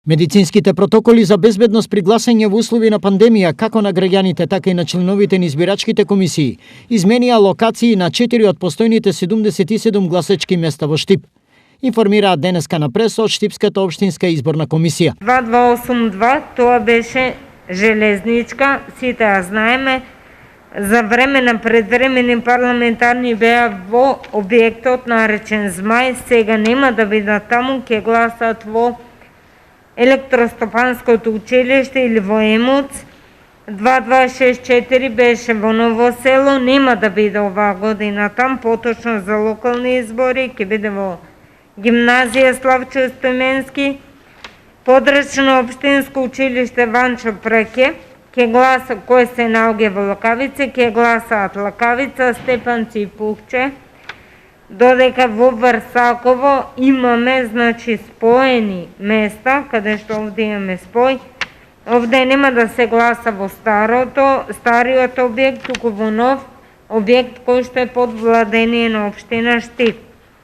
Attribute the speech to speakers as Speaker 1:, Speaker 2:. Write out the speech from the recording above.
Speaker 1: Медицинските протоколи за безбедност при гласање во услови на пандемија, како на граѓаните, така и на членовите на избирачките комисии, изменија локации на 4 од постојните 77 гласачки места во Штип. Информираат денеска на пресо од Штипската општинска изборна комисија.
Speaker 2: 2282, тоа беше железничка, сите ја знаеме, за време на предвремени парламентарни беа во објектот наречен Змај, сега нема да бидат таму, ќе гласат во Електростопанското училиште или во ЕМУЦ. 2264 беше во Ново село, нема да биде оваа година там, поточно за локални избори, ќе биде во Гимназија Славчо Стојменски. Подрачно општинско училиште Ванчо Преке, ќе гласа кој се наоѓа во Лакавица, ќе гласаат Лакавица, Степанци и Пухче. Додека во Врсаково имаме, споени места, каде што овде имаме спој. Овде нема да се гласа во стариот објект, туку во нов објект кој што е под владение на општина Штип.